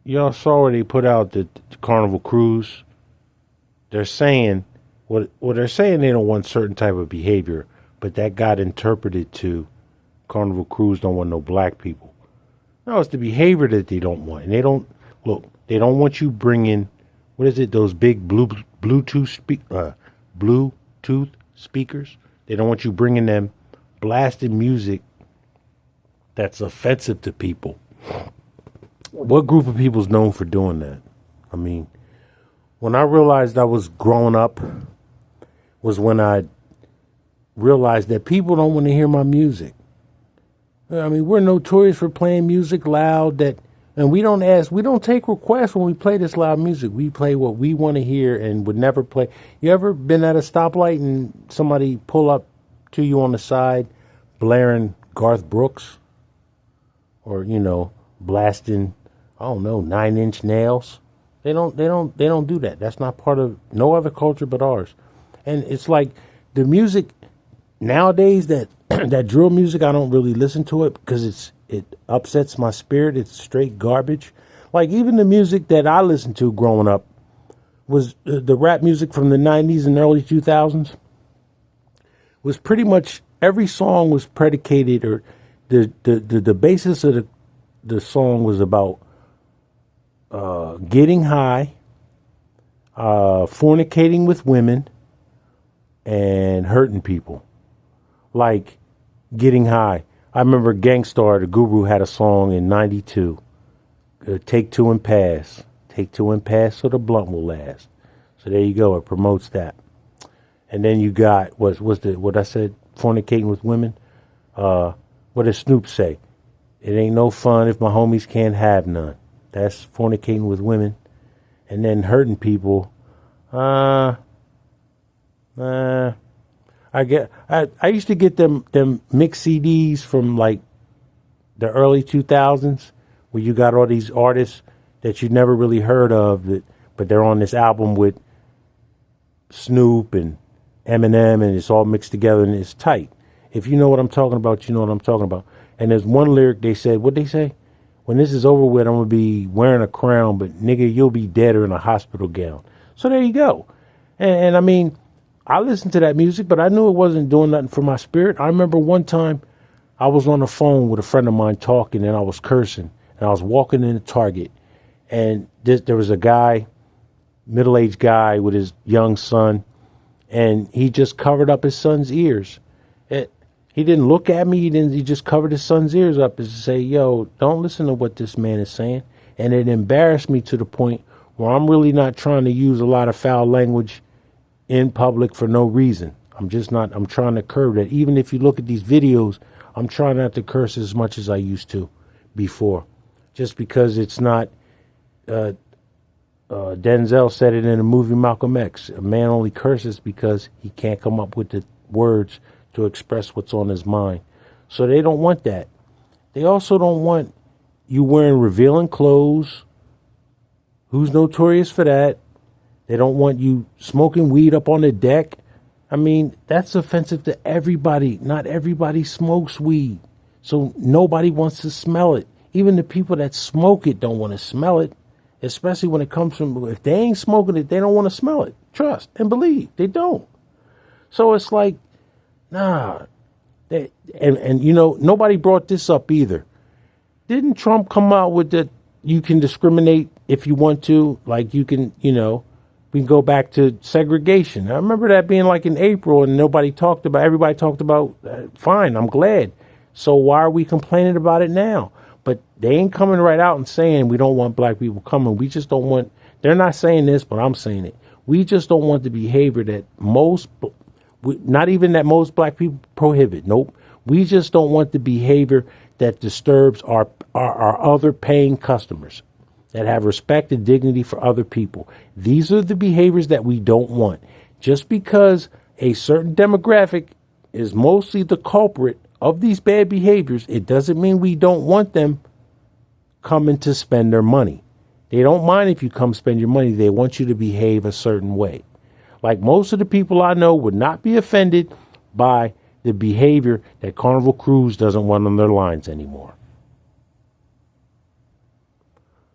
y'all saw where they put out the Carnival Cruise. They're saying they're saying they don't want certain type of behavior, but that got interpreted to Carnival Cruise don't want no black people. No, it's the behavior that they don't want, and they don't look. They don't want you bringing what is it? Those big Bluetooth speakers. They don't want you bringing them blasting music that's offensive to people. What group of people is known for doing that? I mean, when I realized I was growing up was when I realized that people don't want to hear my music. I mean, we're notorious for playing music loud and we don't take requests when we play this loud music. We play what we want to hear and would never play. You ever been at a stoplight and somebody pull up to you on the side blaring Garth Brooks or, blasting, I don't know, 9 Inch Nails? They don't do that. That's not part of no other culture but ours. And it's like the music nowadays that that drill music, I don't really listen to it because it upsets my spirit. It's straight garbage. Like even the music that I listened to growing up was the rap music from the 90s and early 2000s was pretty much every song was predicated or the basis of the song was about getting high, fornicating with women, and hurting people. Like getting high. I remember Gangstar, the Guru, had a song in '92. Take two and pass. Take two and pass so the blunt will last. So there you go. It promotes that. And then you got what I said, fornicating with women. What does Snoop say? It ain't no fun if my homies can't have none. That's fornicating with women. And then hurting people. I used to get them mixed CDs from like the early 2000s where you got all these artists that you never really heard of, but they're on this album with Snoop and Eminem, and it's all mixed together and it's tight. If you know what I'm talking about, you know what I'm talking about. And there's one lyric they said, what'd they say? When this is over with, I'm going to be wearing a crown, but nigga, you'll be dead or in a hospital gown. So there you go. And I mean, I listened to that music, but I knew it wasn't doing nothing for my spirit. I remember one time I was on the phone with a friend of mine talking and I was cursing and I was walking into Target and there was a guy, middle-aged guy with his young son, and he just covered up his son's ears. He didn't look at me. He just covered his son's ears up and say, yo, don't listen to what this man is saying. And it embarrassed me to the point where I'm really not trying to use a lot of foul language in public for no reason. I'm trying to curb that. Even if you look at these videos, I'm trying not to curse as much as I used to before. Just because it's not, Denzel said it in the movie Malcolm X. A man only curses because he can't come up with the words to express what's on his mind. So they don't want that. They also don't want you wearing revealing clothes. Who's notorious for that? They don't want you smoking weed up on the deck. I mean, that's offensive to everybody. Not everybody smokes weed. So nobody wants to smell it. Even the people that smoke it don't want to smell it, especially when it comes from, if they ain't smoking it, they don't want to smell it. Trust and believe. They don't. So it's like, nah. And nobody brought this up either. Didn't Trump come out with that you can discriminate if you want to? Like you can, we can go back to segregation. I remember that being like in April and everybody talked about, fine, I'm glad. So why are we complaining about it now? But they ain't coming right out and saying we don't want black people coming. We just don't want, they're not saying this, but I'm saying it. We just don't want the behavior that not even that most black people prohibit. Nope. We just don't want the behavior that disturbs our other paying customers that have respect and dignity for other people. These are the behaviors that we don't want. Just because a certain demographic is mostly the culprit of these bad behaviors, it doesn't mean we don't want them coming to spend their money. They don't mind if you come spend your money. They want you to behave a certain way. Like most of the people I know would not be offended by the behavior that Carnival Cruise doesn't want on their lines anymore.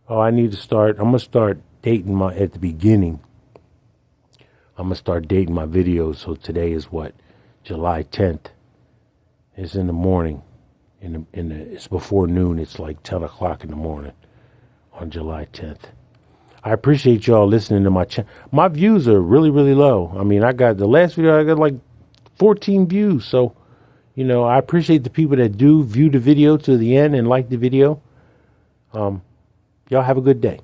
Oh, I need to start. I'm gonna start dating my at the beginning. I'm gonna start dating my videos. So today is what, July 10th. It's in the morning. It's before noon. It's like 10 o'clock in the morning on July 10th. I appreciate y'all listening to my channel. My views are really, really low. I mean, I got the last video, I got like 14 views. So, I appreciate the people that do view the video to the end and like the video. Y'all have a good day.